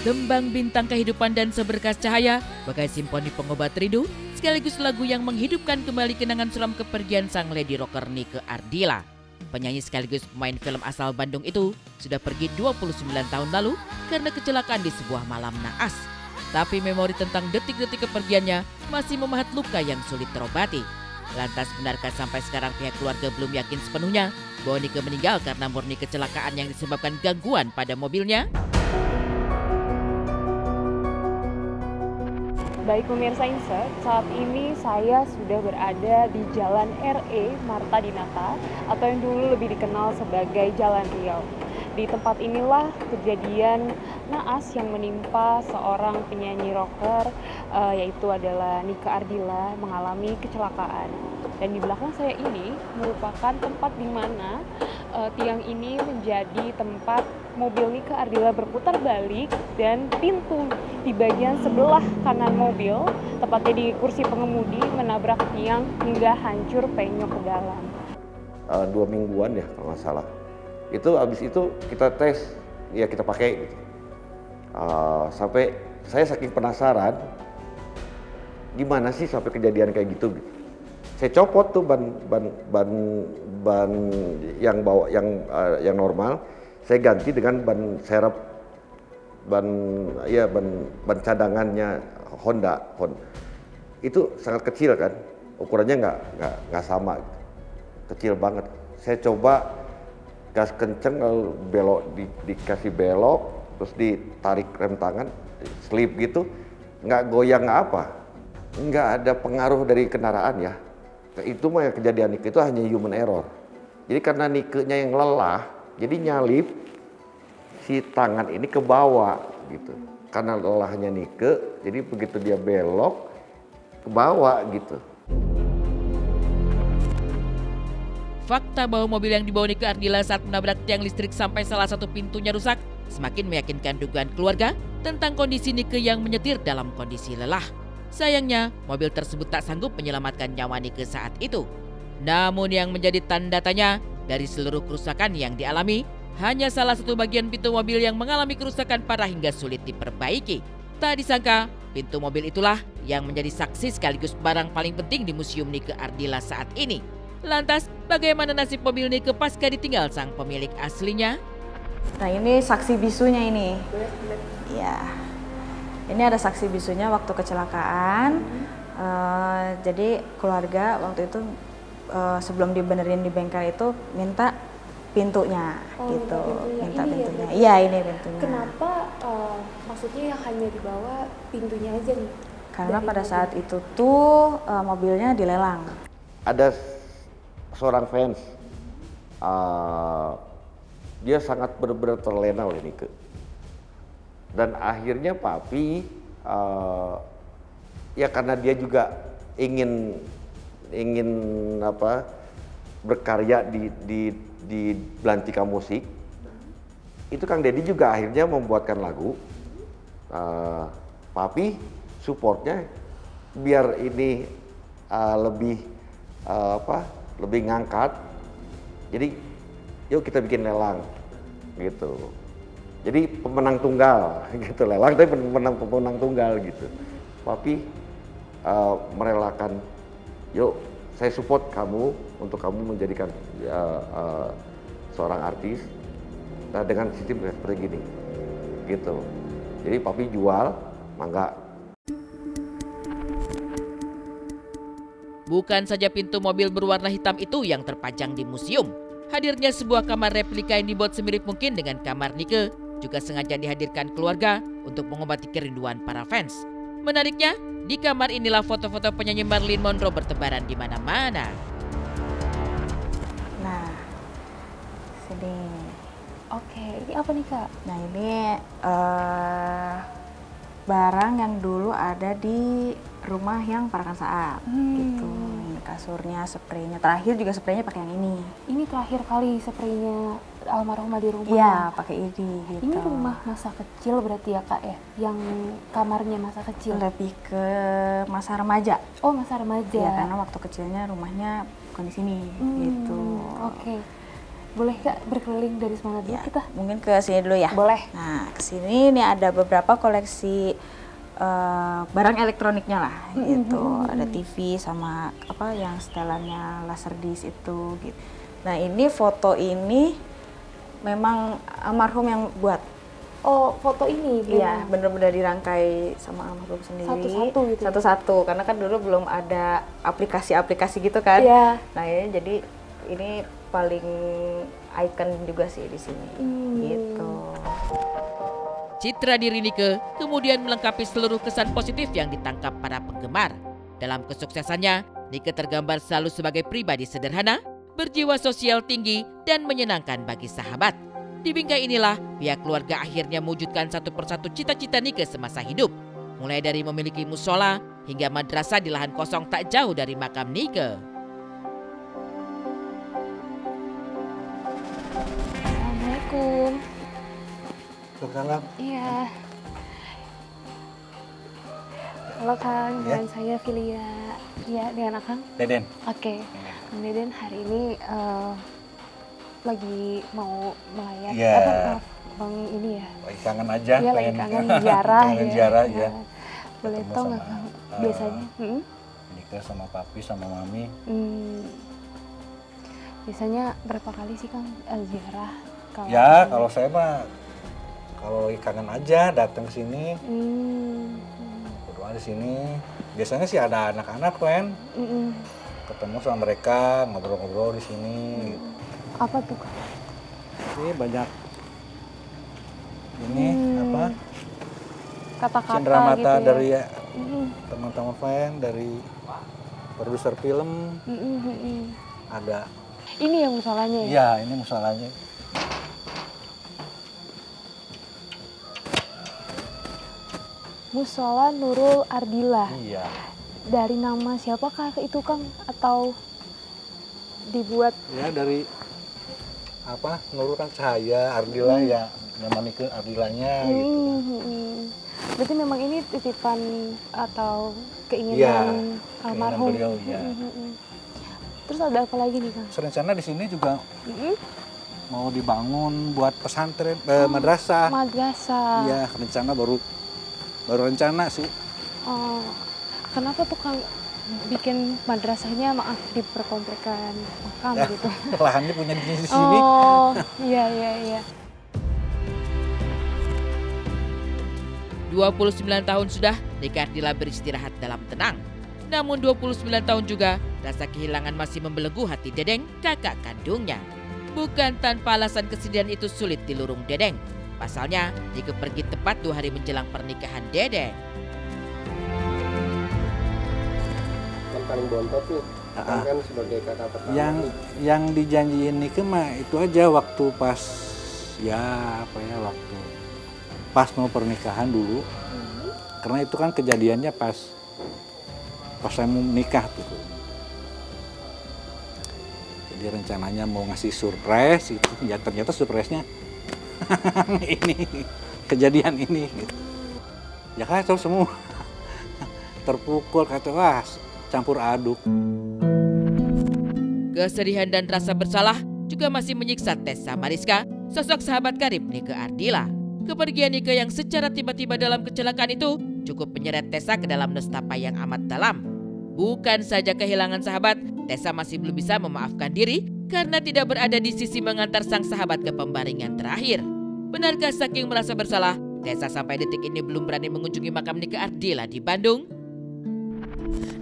Tembang Bintang Kehidupan dan Seberkas Cahaya bagai simfoni pengobat rindu sekaligus lagu yang menghidupkan kembali kenangan suram kepergian sang lady rocker Nike Ardilla. Penyanyi sekaligus pemain film asal Bandung itu sudah pergi 29 tahun lalu karena kecelakaan di sebuah malam naas. Tapi memori tentang detik-detik kepergiannya masih memahat luka yang sulit terobati. Lantas benarkah sampai sekarang pihak keluarga belum yakin sepenuhnya bahwa Nike meninggal karena murni kecelakaan yang disebabkan gangguan pada mobilnya? Baik pemirsa Insight, saat ini saya sudah berada di Jalan RE Marta Dinata atau yang dulu lebih dikenal sebagai Jalan Riau. Di tempat inilah kejadian naas yang menimpa seorang penyanyi rocker yaitu adalah Nike Ardilla mengalami kecelakaan. Dan di belakang saya ini merupakan tempat di mana tiang ini menjadi tempat mobil Nike Ardilla berputar balik dan pintu di bagian sebelah kanan mobil, tepatnya di kursi pengemudi, menabrak tiang hingga hancur penyok ke dalam. 2 mingguan ya kalau nggak salah. Itu abis itu kita tes, ya kita pakai gitu. Sampai saya saking penasaran, gimana sih sampai kejadian kayak gitu. Saya copot tuh ban yang bawa yang normal, saya ganti dengan ban serep, ban cadangannya Honda. Itu sangat kecil kan, ukurannya nggak sama, kecil banget. Saya coba gas kenceng lalu belok, dikasih belok, terus ditarik rem tangan, slip gitu, nggak goyang nggak apa, nggak ada pengaruh dari kendaraan ya. Itu mah kejadian Nike itu hanya human error. Jadi karena Nike-nya yang lelah, jadi nyalip si tangan ini ke bawah gitu. Karena lelahnya Nike, jadi begitu dia belok ke bawah gitu. Fakta bahwa mobil yang dibawa Nike Ardilla saat menabrak tiang listrik sampai salah satu pintunya rusak semakin meyakinkan dugaan keluarga tentang kondisi Nike yang menyetir dalam kondisi lelah. Sayangnya, mobil tersebut tak sanggup menyelamatkan nyawa Nike saat itu. Namun yang menjadi tanda tanya, dari seluruh kerusakan yang dialami, hanya salah satu bagian pintu mobil yang mengalami kerusakan parah hingga sulit diperbaiki. Tak disangka, pintu mobil itulah yang menjadi saksi sekaligus barang paling penting di Museum Nike Ardilla saat ini. Lantas, bagaimana nasib mobil Nike pasca ditinggal sang pemilik aslinya? Nah, ini saksi bisunya ini. Ya. Ini ada saksi bisunya waktu kecelakaan. Jadi keluarga waktu itu sebelum dibenerin di bengkel itu minta pintunya, gitu. Minta pintunya. Iya, ini pintunya. Kenapa maksudnya hanya dibawa pintunya aja nih? Karena pada saat itu tuh mobilnya dilelang. Ada seorang fans, dia sangat benar-benar terlena oleh Nike. Dan akhirnya Papi, ya karena dia juga ingin berkarya di belantika musik, itu Kang Deddy juga akhirnya membuatkan lagu. Papi supportnya biar ini lebih ngangkat, jadi yuk kita bikin lelang gitu. Jadi pemenang tunggal gitu, lelang tapi pemenang tunggal gitu. Papi merelakan, yuk saya support kamu untuk kamu menjadikan seorang artis dengan sistem seperti gini gitu. Jadi Papi jual, mangga. Bukan saja pintu mobil berwarna hitam itu yang terpajang di museum. Hadirnya sebuah kamar replika yang dibuat semirip mungkin dengan kamar Nike juga sengaja dihadirkan keluarga untuk mengobati kerinduan para fans. Menariknya, di kamar inilah foto-foto penyanyi Marilyn Monroe bertebaran di mana-mana. Nah, sini. Oke, ini apa nih Kak? Nah, ini barang yang dulu ada di rumah yang Parakan Saat, gitu. Ini kasurnya, spraynya. Terakhir juga spraynya pakai yang ini. Ini terakhir kali spraynya almarhumah di rumah. Iya, pakai ini. Gitu. Ini rumah masa kecil berarti ya Kak ya? Yang kamarnya masa kecil? Lebih ke masa remaja. Oh, masa remaja. Ya, karena waktu kecilnya rumahnya bukan di sini, gitu. Oke. Boleh Kak berkeliling dari Semangat dulu Ya, kita? mungkin ke sini dulu ya. Boleh. Nah, ke sini ini ada beberapa koleksi barang elektroniknya lah gitu. Ada TV sama apa yang setelannya Laserdisc itu gitu. Nah, ini foto ini memang almarhum yang buat. Oh, foto ini? Iya, bener-bener dirangkai sama almarhum sendiri. Satu-satu gitu? Satu-satu, karena kan dulu belum ada aplikasi-aplikasi gitu kan. Iya. Nah, ini jadi ini paling icon juga sih di sini. Gitu. Citra diri Nike kemudian melengkapi seluruh kesan positif yang ditangkap para penggemar. Dalam kesuksesannya, Nike tergambar selalu sebagai pribadi sederhana, berjiwa sosial tinggi, dan menyenangkan bagi sahabat. Di bingkai inilah, pihak keluarga akhirnya mewujudkan satu persatu cita-cita Nike semasa hidup. Mulai dari memiliki musola, hingga madrasah di lahan kosong tak jauh dari makam Nike. Assalamualaikum. Waalaikumsalam. Iya. Halo Kang, Ya. dengan saya Filia. Iya, dengan Akang? Deden. Oke. Kang Deden hari ini lagi mau melayat. Iya. Maaf, Bang ini ya. Lagi kangen aja. Iya, lagi pengen- kangen ziarah kangen ya. ziarah ya. Boleh Ketemu tau nggak sama, Kang? Biasanya? Nikah sama papi sama mami. Biasanya berapa kali sih Kang ziarah? Ya kalau saya mah kalau lagi kangen aja datang ke sini, berdoa di sini. Biasanya sih ada anak-anak kan, ketemu sama mereka ngobrol-ngobrol di sini. Gitu. Apa tuh Kang? Ini banyak ini apa? Kata-kata Cindramata gitu ya? dari teman-teman fan, dari produser film ada. Ini yang musolanya ya? Iya, ini musolanya. Musola Nurul Ardila. Iya. Dari nama siapakah itu Kang? Atau dibuat? Ya dari apa? Nurul kan Cahaya, Ardila ya. Nama Nike Ardilanya gitu. Berarti memang ini titipan atau Iya, keinginan almarhum? beliau ya. Terus ada apa lagi nih Kang? Rencana di sini juga mau dibangun buat pesantren, madrasah. Madrasah. Iya, rencana baru rencana sih. Oh, kenapa tuh Kang bikin madrasahnya maaf di perkomprekan makam Ya, gitu? lahannya punya di sini. Oh, iya iya iya. 29 tahun sudah, Nike Ardila beristirahat dalam tenang. Namun 29 tahun juga, rasa kehilangan masih membelenggu hati Dedeng, kakak kandungnya. Bukan tanpa alasan kesedihan itu sulit dilurung Dedeng. Pasalnya, Nike pergi tepat 2 hari menjelang pernikahan Dedeng. Yang paling bontot nih, kan sebagai kakak pertama. Yang dijanjiin Nike mah itu aja waktu pas waktu pas mau pernikahan dulu. Karena itu kan kejadiannya pas saya mau menikah tuh. Jadi rencananya mau ngasih surprise gitu. Ya ternyata surprise-nya ini kejadian ini gitu. Ya kacau semua. Terpukul kata wah campur aduk. Kesedihan dan rasa bersalah juga masih menyiksa Tessa Mariska, sosok sahabat karib Nike Ardila. Kepergian Nike yang secara tiba-tiba dalam kecelakaan itu cukup menyeret Tessa ke dalam nestapa yang amat dalam. Bukan saja kehilangan sahabat, Tessa masih belum bisa memaafkan diri karena tidak berada di sisi mengantar sang sahabat ke pembaringan terakhir. Benarkah saking merasa bersalah, Tessa sampai detik ini belum berani mengunjungi makam Nike Ardila di Bandung?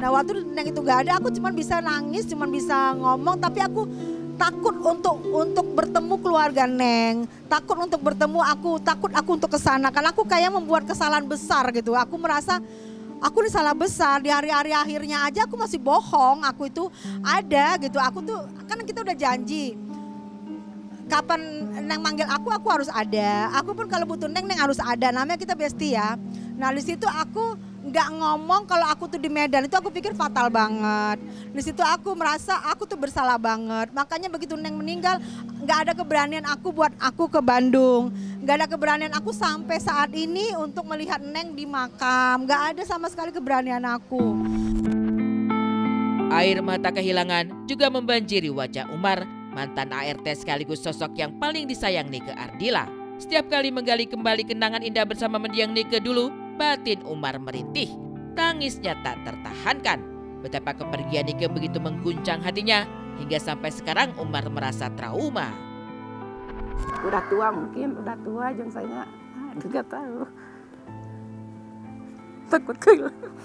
Nah waktu Neng itu gak ada, aku cuma bisa nangis, cuma bisa ngomong, tapi aku takut untuk bertemu keluarga Neng, takut untuk bertemu takut aku untuk kesana, karena aku kayak membuat kesalahan besar gitu. Aku merasa aku ini salah besar, di hari-hari akhirnya aja aku masih bohong, aku itu ada gitu. Aku tuh, kan kita udah janji, kapan Neng manggil aku harus ada. Aku pun kalau butuh Neng harus ada, namanya kita bestie ya. Nah di situ aku nggak ngomong kalau aku tuh di Medan, itu aku pikir fatal banget. Di situ aku merasa aku tuh bersalah banget. Makanya begitu Neng meninggal, nggak ada keberanian aku buat aku ke Bandung. Nggak ada keberanian aku sampai saat ini untuk melihat Neng di makam. Nggak ada sama sekali keberanian aku. Air mata kehilangan juga membanjiri wajah Umar mantan ART sekaligus sosok yang paling disayang Nike Ardila. Setiap kali menggali kembali kenangan indah bersama mendiang Nike dulu, batin Umar merintih. Tangisnya tak tertahankan. Betapa kepergian Nike begitu mengguncang hatinya, hingga sampai sekarang Umar merasa trauma. Udah tua mungkin, udah tua jeng saya nggak tahu. Takut kehilangan.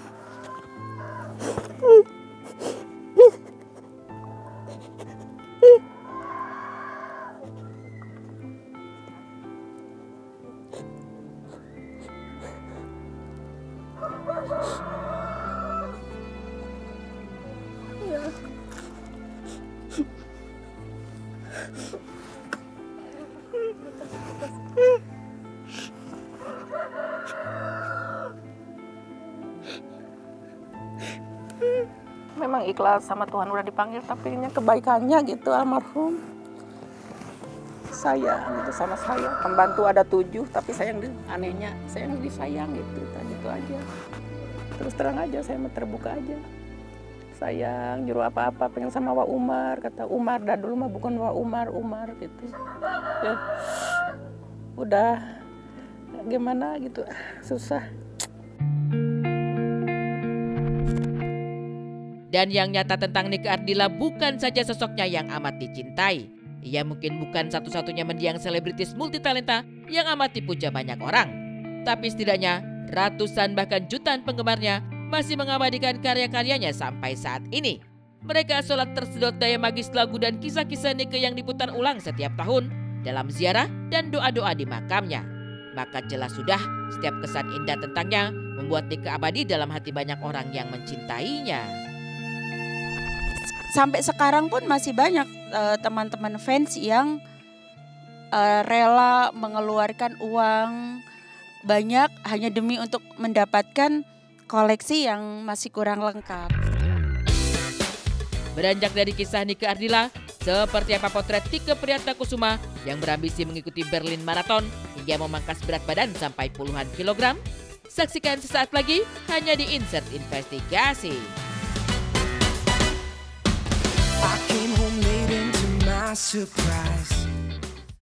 Memang ikhlas sama Tuhan udah dipanggil, tapi ini kebaikannya gitu almarhum. Sayang gitu sama saya. Pembantu ada 7, tapi sayang anehnya saya lebih sayang gitu. Tadi itu aja. Terus terang aja saya mau terbuka aja. Sayang, nyuruh apa-apa pengen sama Wak Umar, kata Umar dah dulu mah bukan Wak Umar gitu. Ya, udah gimana gitu, susah. Dan yang nyata tentang Nike Ardila bukan saja sosoknya yang amat dicintai. Ia mungkin bukan satu-satunya mendiang selebritis multitalenta yang amat dipuja banyak orang. Tapi setidaknya ratusan bahkan jutaan penggemarnya masih mengabadikan karya-karyanya sampai saat ini. Mereka sholat tersedot daya magis lagu dan kisah-kisah Nike yang diputar ulang setiap tahun dalam ziarah dan doa-doa di makamnya. Maka jelas sudah setiap kesan indah tentangnya membuat Nike abadi dalam hati banyak orang yang mencintainya. Sampai sekarang pun masih banyak teman-teman fans yang rela mengeluarkan uang banyak hanya demi untuk mendapatkan koleksi yang masih kurang lengkap. Beranjak dari kisah Nike Ardila, seperti apa potret Tike Priatnakusuma yang berambisi mengikuti Berlin Marathon hingga memangkas berat badan sampai puluhan kilogram? Saksikan sesaat lagi hanya di Insert Investigasi. I came home late and to my surprise